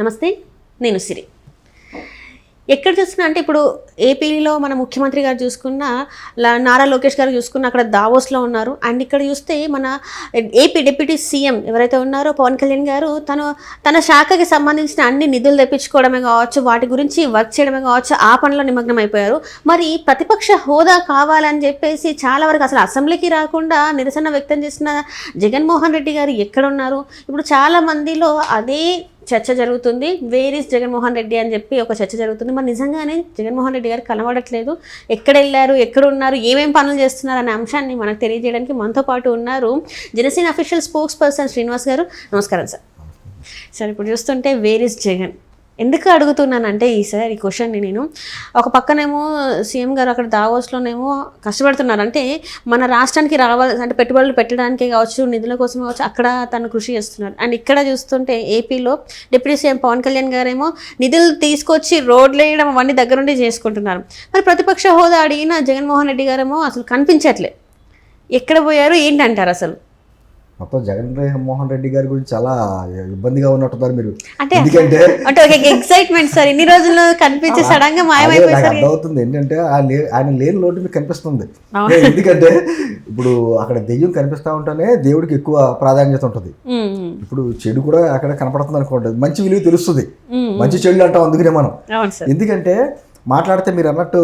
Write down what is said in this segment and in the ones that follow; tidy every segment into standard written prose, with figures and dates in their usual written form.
నమస్తే, నేను సిరి. ఎక్కడ చూస్తున్నా అంటే ఇప్పుడు ఏపీలో మన ముఖ్యమంత్రి గారు చూసుకున్న, నారా లోకేష్ గారు చూసుకున్న అక్కడ దావోస్లో ఉన్నారు. అండ్ ఇక్కడ చూస్తే మన ఏపీ డిప్యూటీ సీఎం ఎవరైతే ఉన్నారో పవన్ కళ్యాణ్ గారు తన శాఖకి సంబంధించిన అన్ని నిధులు తెప్పించుకోవడమే కావచ్చు, వాటి గురించి వర్క్ చేయడమే కావచ్చు, ఆ పనిలో నిమగ్నం అయిపోయారు. మరి ప్రతిపక్ష హోదా కావాలని చెప్పేసి చాలా వరకు అసలు అసెంబ్లీకి రాకుండా నిరసన వ్యక్తం చేసిన జగన్మోహన్ రెడ్డి గారు ఎక్కడున్నారు? ఇప్పుడు చాలా మందిలో అదే చర్చ జరుగుతుంది. వేర్ ఈస్ జగన్మోహన్ రెడ్డి అని చెప్పి ఒక చర్చ జరుగుతుంది. మరి నిజంగానే జగన్మోహన్ రెడ్డి గారు కనబడట్లేదు. ఎక్కడ వెళ్ళారు, ఎక్కడ ఉన్నారు, ఏమేం పనులు చేస్తున్నారు అనే అంశాన్ని మనకు తెలియజేయడానికి మనతో పాటు ఉన్నారు Janasena official spokes person Srinivas గారు. నమస్కారం సార్. సార్, ఇప్పుడు చూస్తుంటే వేర్ ఈస్ జగన్ ఎందుకు అడుగుతున్నానంటే ఈ క్వశ్చన్ని నేను ఒక పక్కనేమో సీఎం గారు అక్కడ దావోస్లోనేమో కష్టపడుతున్నారు. అంటే మన రాష్ట్రానికి రావాలి అంటే పెట్టుబడులు పెట్టడానికే కావచ్చు, నిధుల కోసం కావచ్చు, అక్కడ తను కృషి చేస్తున్నారు. అండ్ ఇక్కడ చూస్తుంటే ఏపీలో డిప్యూటీ సీఎం పవన్ కళ్యాణ్ గారేమో నిధులు తీసుకొచ్చి రోడ్లు వేయడం అవన్నీ దగ్గరుండి చేసుకుంటున్నారు. మరి ప్రతిపక్ష హోదా అడిగిన జగన్మోహన్ రెడ్డి గారేమో అసలు కనిపించట్లే. ఎక్కడ పోయారు ఏంటంటారు అసలు? మొత్తం జగన్మోహన్ రెడ్డి గారి గురించి చాలా ఇబ్బందిగా ఉన్నట్టున్నారు మీరు. ఎందుకంటే ఎక్సైట్మెంట్ సార్, ఇన్ని రోజులు కనిపించే సడన్ గా మాయమైపోయింది. అర్థమవుతుంది ఏంటంటే ఆయన లేని లోటు మీకు కనిపిస్తుంది. ఎందుకంటే ఇప్పుడు అక్కడ దెయ్యం కనిపిస్తా ఉంటేనే దేవుడికి ఎక్కువ ప్రాధాన్యత ఉంటుంది. ఇప్పుడు చెడు కూడా అక్కడ కనపడుతుంది అనుకోండి, మంచి విలువ తెలుస్తుంది. మంచి చెడు అంటాం అందుకనే మనం. ఎందుకంటే మాట్లాడితే మీరు అన్నట్టు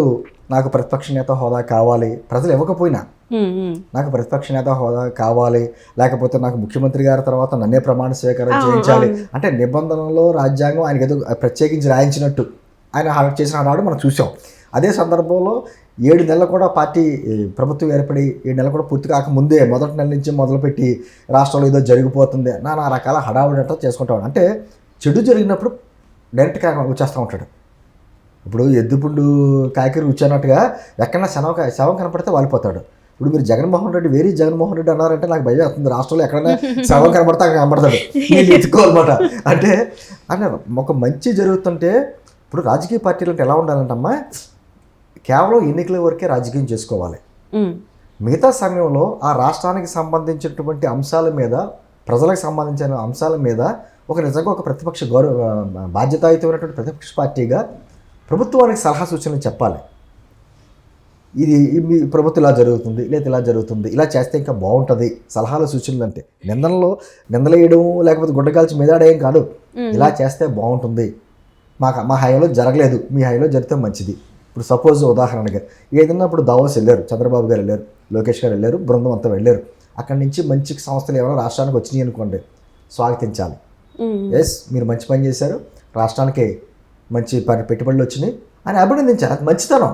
నాకు ప్రతిపక్ష నేత హోదా కావాలి, ప్రజలు ఇవ్వకపోయినా నాకు ప్రతిపక్ష నేత హోదా కావాలి, లేకపోతే నాకు ముఖ్యమంత్రి గారి తర్వాత నన్నే ప్రమాణ స్వీకారం చేయించాలి అంటే నిబంధనలో రాజ్యాంగం ఆయనకి ఏదో ప్రత్యేకించి రాయించినట్టు ఆయన చేసిన ఆనాడు మనం చూసాం. అదే సందర్భంలో 7 నెలలు కూడా పార్టీ ప్రభుత్వం ఏర్పడి 7 నెలలు కూడా పూర్తి కాకముందే మొదటి నెల నుంచి మొదలుపెట్టి రాష్ట్రంలో ఏదో జరిగిపోతుంది నానా రకాల హడావుడంతా చేసుకుంటాడు. అంటే చెడు జరిగినప్పుడు డైరెక్ట్గా వచ్చేస్తూ ఉంటాడు. ఇప్పుడు ఎద్దుపుండు కాయకూర కూర్చున్నట్టుగా ఎక్కడన్నా శవం కనపడితే వాలిపోతాడు. ఇప్పుడు మీరు జగన్మోహన్ రెడ్డి వేరే జగన్మోహన్ రెడ్డి అన్నారంటే నాకు భయం అవుతుంది. రాష్ట్రంలో ఎక్కడైనా శవం కనపడితే అక్కడ కనపడతాడు, మీరు ఎత్తుకోవాలన్నమాట. అంటే ఒక మంచి జరుగుతుంటే ఇప్పుడు రాజకీయ పార్టీలు అంటే ఎలా ఉండాలంటమ్మా, కేవలం ఎన్నికల వరకే రాజకీయం చేసుకోవాలి. మిగతా సమయంలో ఆ రాష్ట్రానికి సంబంధించినటువంటి అంశాల మీద, ప్రజలకు సంబంధించిన అంశాల మీద నిజంగా ఒక ప్రతిపక్ష బాధ్యతాయుతమైనటువంటి ప్రతిపక్ష పార్టీగా ప్రభుత్వానికి సలహా సూచనలు చెప్పాలి. ఇది మీ ప్రభుత్వం ఇలా జరుగుతుంది, లేదా ఇలా జరుగుతుంది, ఇలా చేస్తే ఇంకా బాగుంటుంది సలహాలు సూచనలు. అంటే నిందలేయడం లేకపోతే గుడ్డకాల్చి మీదాడేం కాదు, ఇలా చేస్తే బాగుంటుంది, మా హయాంలో జరగలేదు, మీ హయాంలో జరిగితే మంచిది. ఇప్పుడు సపోజ్ ఉదాహరణగా ఏదన్నా ఇప్పుడు దావోస్ వెళ్ళారు, చంద్రబాబు గారు వెళ్ళారు, లోకేష్ గారు వెళ్ళారు, బృందం అంతా వెళ్ళారు. అక్కడి నుంచి మంచి సంస్థలు ఏమైనా రాష్ట్రానికి వచ్చినాయి అనుకోండి, స్వాగతించాలి. ఎస్, మీరు మంచి పని చేశారు, రాష్ట్రానికి మంచి పెట్టుబడులు వచ్చినాయి అని అభినందించాలి. అది మంచితనం.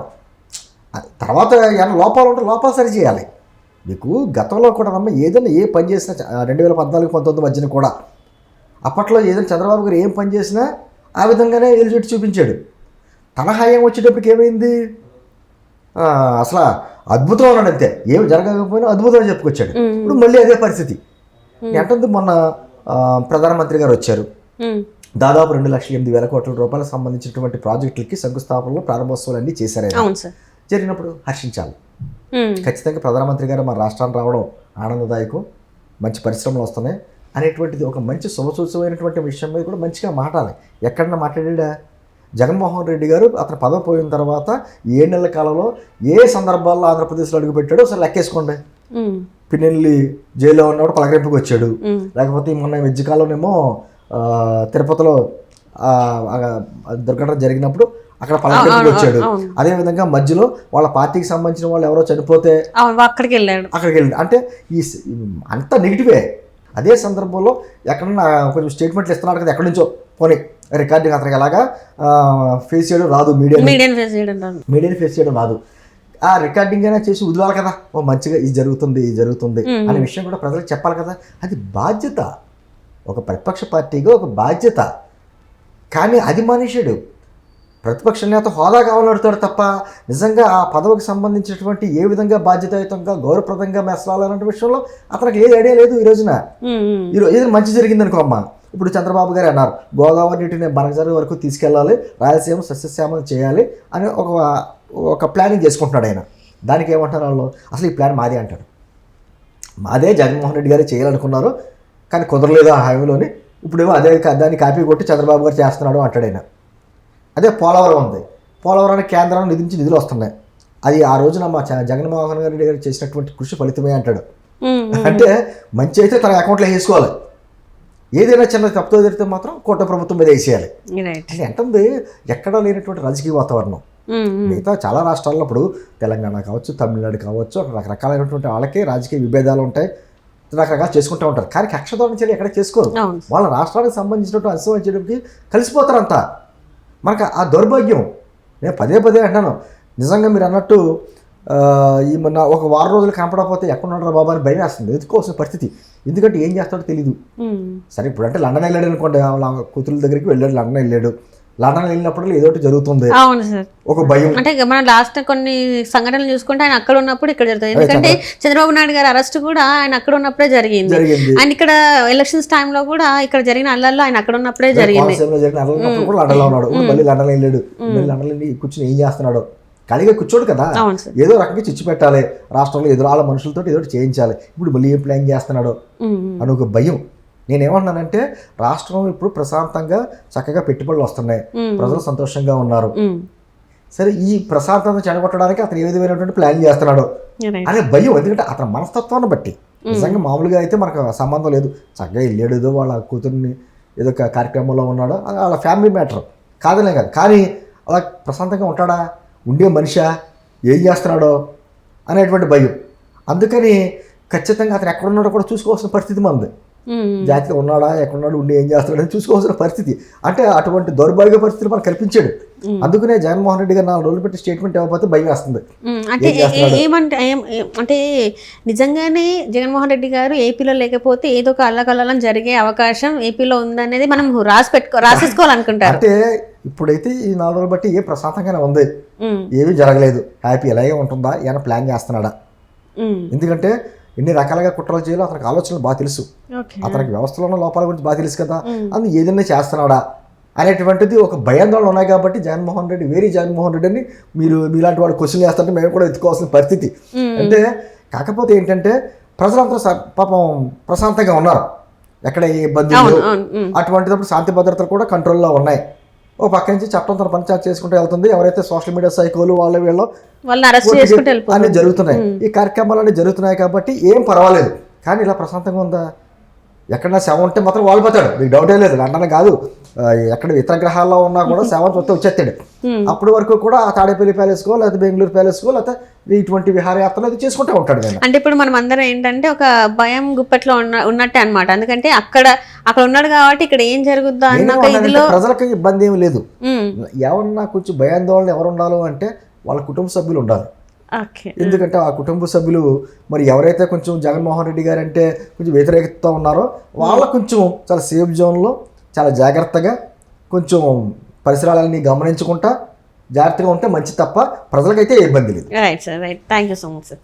తర్వాత ఏమైనా లోపాలు ఉంటే లోపాలు సరి చేయాలి. మీకు గతంలో కూడా ఏదైనా ఏ పని చేసినా 2014-19 మధ్యన కూడా అప్పట్లో ఏదైనా చంద్రబాబు గారు ఏం పని చేసినా ఆ విధంగానే ఎలిజిబిలిటీ చూపించాడు. తన హయాం వచ్చేటప్పటికి ఏమైంది, అసలు అద్భుతం అన్నాడు అంతే, ఏమి జరగకపోయినా అద్భుతం అని చెప్పుకొచ్చాడు. ఇప్పుడు మళ్ళీ అదే పరిస్థితి. అంటే మొన్న ప్రధానమంత్రి గారు వచ్చారు, దాదాపు 2,08,000 కోట్ల రూపాయలకు సంబంధించినటువంటి ప్రాజెక్టులకి శంకుస్థాపనలు, ప్రారంభోత్సవాలు అన్నీ చేశారు. జరిగినప్పుడు హర్షించాలి. ఖచ్చితంగా ప్రధానమంత్రి గారు మన రాష్ట్రానికి రావడం ఆనందదాయకం, మంచి పరిశ్రమలు వస్తున్నాయి అనేటువంటిది ఒక మంచి శుభసూచమైనటువంటి విషయం మీద కూడా మంచిగా మాట్లాడాలి. ఎక్కడన్నా మాట్లాడా జగన్మోహన్ రెడ్డి గారు అతను పదవి పోయిన తర్వాత 7 నెలల కాలంలో ఏ సందర్భాల్లో ఆంధ్రప్రదేశ్లో అడుగుపెట్టాడో ఒకసారి లెక్కేసుకోండి. పిన్నెల్లి జైల్లో ఉన్నప్పుడు పలకరింపుకి వచ్చాడు, లేకపోతే మొన్న మధ్యకాలంలోనేమో తిరుపతిలో దుర్ఘటన జరిగినప్పుడు అక్కడ పలకరింపుకి వచ్చాడు. అదేవిధంగా మధ్యలో వాళ్ళ పార్టీకి సంబంధించిన వాళ్ళు ఎవరో చనిపోతే అక్కడికి వెళ్ళాడు. అంటే ఈ అంత నెగిటివే. అదే సందర్భంలో ఎక్కడన్నా కొంచెం స్టేట్మెంట్లు ఇస్తున్నాడు కదా, ఎక్కడి నుంచో పోనీ రికార్డింగ్ అతనికి ఎలాగా ఫేస్ చేయడం రాదు, మీడియాని ఫేస్ చేయడం రాదు. ఆ రికార్డింగ్ అయినా చేసి వదివాలి కదా, ఓ మంచిగా ఇది జరుగుతుంది అనే విషయం కూడా ప్రజలకు చెప్పాలి కదా. అది బాధ్యత, ఒక ప్రతిపక్ష పార్టీగా ఒక బాధ్యత. కానీ అది మనిషిడు ప్రతిపక్ష నేత హోదా కావాలని అడుగుతాడు తప్ప నిజంగా ఆ పదవికి సంబంధించినటువంటి ఏ విధంగా బాధ్యతాయుతంగా గౌరవప్రదంగా మెసలాలనే విషయంలో అతనికి ఏది ఐడియా లేదు. ఈ రోజున ఏదైనా మంచి జరిగిందనుకో అమ్మ, ఇప్పుడు చంద్రబాబు గారు అన్నారు గోదావరి నీటిని బనగజారి వరకు తీసుకెళ్ళాలి, రాయలసీమ సస్యశ్యామం చేయాలి అని ఒక ప్లానింగ్ చేసుకుంటున్నాడు ఆయన. దానికి ఏమంటారు వాళ్ళు, అసలు ఈ ప్లాన్ మాదే అంటాడు. మాదే, జగన్మోహన్ రెడ్డి గారే చేయాలనుకున్నారు కానీ కుదరలేదు ఆ హామీలోని ఇప్పుడేమో అదే దాన్ని కాపీ కొట్టి చంద్రబాబు గారు చేస్తున్నాడు అంటాడు ఆయన. అదే పోలవరం ఉంది, పోలవరానికి కేంద్రం నిధి నుంచి నిధులు వస్తున్నాయి, అది ఆ రోజున మా జగన్మోహన్ రెడ్డి గారు చేసినటువంటి కృషి ఫలితమే అంటాడు. అంటే మంచి అయితే తన అకౌంట్లో వేసుకోవాలి, ఏదైనా చిన్న తప్పుతో జరిగితే మాత్రం కోట ప్రభుత్వం మీద వేసేయాలి. అంటే ఎంతుంది ఎక్కడా లేనటువంటి రాజకీయ వాతావరణం. మిగతా చాలా రాష్ట్రాల్లో ఇప్పుడు తెలంగాణ కావచ్చు, తమిళనాడు కావచ్చు, రకరకాలైనటువంటి వాళ్ళకే రాజకీయ విభేదాలు ఉంటాయి, రకరకాలు చేసుకుంటూ ఉంటారు. కానీ కక్షధోరణ చర్య ఎక్కడ చేసుకోరు. వాళ్ళ రాష్ట్రానికి సంబంధించినటువంటి అంశం చేయడానికి కలిసిపోతారంతా. మనకు ఆ దౌర్భాగ్యం నేను పదే పదే అంటాను. నిజంగా మీరు అన్నట్టు ఈ మొన్న ఒక వారం రోజులు కనపడకపోతే ఎక్కడున్నాడు బాబా అని భయం వేస్తుంది, ఎదుర్కోవాల్సిన పరిస్థితి. ఎందుకంటే ఏం చేస్తాడో తెలీదు. సరే ఇప్పుడు అంటే లండన్ వెళ్ళాడు అనుకోండి, వాళ్ళ కూతురుల దగ్గరికి వెళ్ళాడు, లండన్ వెళ్ళాడు, లండన్ వెళ్ళినప్పుడు ఏదో ఒకటి జరుగుతుంది, ఒక భయం. అంటే మనం లాస్ట్ కొన్ని సంఘటనలు చూసుకుంటే ఆయన అక్కడ ఉన్నప్పుడు ఇక్కడ జరుగుతుంది. ఎందుకంటే చంద్రబాబు నాయుడు గారి అరెస్ట్ కూడా ఆయన అక్కడ ఉన్నప్పుడే జరిగింది. ఆయన ఇక్కడ ఎలక్షన్స్ టైంలో కూడా ఇక్కడ జరిగిన అల్లల్లో ఆయన అక్కడ ఉన్నప్పుడే జరిగింది. కూడా లండన్లో ఉన్నాడు, మళ్ళీ లండన్ వెళ్ళాడు, మళ్ళీ లండన్ వెళ్ళి కూర్చొని ఏం చేస్తున్నాడు, ఖాళీగా కూర్చోడు కదా, ఏదో రకంగా చిచ్చు పెట్టాలి, రాష్ట్రంలో ఎదురాల మనుషులతో ఏదో చేయించాలి. ఇప్పుడు మళ్ళీ ఏం ప్లాన్ చేస్తున్నాడో అని ఒక భయం. నేనేమన్నానంటే రాష్ట్రం ఇప్పుడు ప్రశాంతంగా చక్కగా పెట్టుబడులు వస్తున్నాయి, ప్రజలు సంతోషంగా ఉన్నారు. సరే ఈ ప్రశాంతత చెడగొట్టడానికి అతను ఏ విధమైనటువంటి ప్లాన్ చేస్తున్నాడో అనే భయం. ఎందుకంటే అతని మనస్తత్వాన్ని బట్టి నిజంగా మామూలుగా అయితే మనకు సంబంధం లేదు, చక్కగా వెళ్ళాడు, ఏదో వాళ్ళ కూతుర్ని ఏదో కార్యక్రమంలో ఉన్నాడో వాళ్ళ ఫ్యామిలీ మ్యాటర్ కాదనే కాదు. కానీ అలా ప్రశాంతంగా ఉంటాడా, ఉండే మనిషా, ఏం చేస్తున్నాడో అనేటువంటి భయం. అందుకని ఖచ్చితంగా అతను ఎక్కడున్నాడో కూడా చూసుకోవాల్సిన పరిస్థితి మనది. జాతిలో ఉన్నాడా, ఎక్కడున్నాడు, ఉండి ఏం చేస్తున్నాడు అని చూసుకోవాల్సిన పరిస్థితి. అంటే అటువంటి దౌర్భాగ్య పరిస్థితులు మనకు కల్పించాడు. అందుకనే జగన్మోహన్ రెడ్డి గారు 4 రోజులు పెట్టి స్టేట్మెంట్ ఇవ్వకపోతే భయం వేస్తుంది. అంటే ఏమంటే అంటే నిజంగానే జగన్మోహన్ రెడ్డి గారు ఏపీలో లేకపోతే ఏదో ఒక అల్లకల్లం జరిగే అవకాశం ఏపీలో ఉందనేది మనం రాసేసుకోవాలనుకుంటారు. అంటే ఇప్పుడైతే ఈ 4 రోజులు బట్టి ఏ ప్రశాంతంగానే ఉంది, ఏమీ జరగలేదు, హ్యాపీ ఎలాగే ఉంటుందా, ఏమైనా ప్లాన్ చేస్తున్నాడా. ఎందుకంటే ఎన్ని రకాలుగా కుట్రలు చేయాలో అతనికి ఆలోచనలు బాగా తెలుసు, అతనికి వ్యవస్థలో ఉన్న లోపాల గురించి బాగా తెలుసు కదా, అందుకు ఏదైనా చేస్తున్నాడా అనేటువంటిది ఒక భయాందోళన ఉన్నాయి. కాబట్టి జగన్మోహన్ రెడ్డి జగన్మోహన్ రెడ్డి అని మీలాంటి వాడు క్వశ్చన్ చేస్తుంటే మేము కూడా ఎత్తుకోవాల్సిన పరిస్థితి. అంటే కాకపోతే ఏంటంటే ప్రజలందరూ పాపం ప్రశాంతంగా ఉన్నారు, ఎక్కడ ఏ ఇబ్బంది లేదు. అటువంటిప్పుడు శాంతి భద్రతలు కూడా కంట్రోల్లో ఉన్నాయి. ఓ పక్క నుంచి చట్టం తన పని చేసుకుంటూ వెళ్తుంది. ఎవరైతే సోషల్ మీడియా సైకోలు అన్నీ జరుగుతున్నాయి, ఈ కార్యక్రమాలన్నీ జరుగుతున్నాయి కాబట్టి ఏం పర్వాలేదు. కానీ ఇలా ప్రశాంతంగా ఉందా, ఎక్కడన్నా శవం ఉంటే మాత్రం వాళ్ళు పోతాడు, మీకు డౌటే లేదు. లండన్ కాదు, ఎక్కడ ఇతర గ్రహాల్లో ఉన్నా కూడా శవం చూస్తే వచ్చేస్తాడు. అప్పటి వరకు కూడా ఆ తాడేపల్లి ప్యాలెస్కో లేకపోతే బెంగళూరు ప్యాలెస్కో లేకపోతే ఇటువంటి విహారయాత్రలు అది చేసుకుంటూ ఉంటాడు. అంటే ఇప్పుడు మనం అందరం ఏంటంటే ఒక భయం గుప్పట్లో ఉన్నట్టే అనమాట. ఎందుకంటే అక్కడ ఉన్నాడు కాబట్టి ఇక్కడ ఏం జరుగుద్దా అన్న ప్రజలకు ఇబ్బంది ఏమి లేదు. ఎవరన్నా కొంచెం భయాందోళన ఎవరు ఉండాలో అంటే వాళ్ళ కుటుంబ సభ్యులు ఉండాలి. ఎందుకంటే ఆ కుటుంబ సభ్యులు మరి ఎవరైతే కొంచెం జగన్మోహన్ రెడ్డి గారు అంటే కొంచెం వ్యతిరేకత ఉన్నారో వాళ్ళ కొంచెం చాలా సేఫ్ జోన్లో చాలా జాగ్రత్తగా కొంచెం పరిసరాలన్నీ గమనించుకుంటా జాగ్రత్తగా ఉంటే మంచి తప్ప ప్రజలకైతే ఇబ్బంది లేదు. Right sir, right. Thank you so much sir.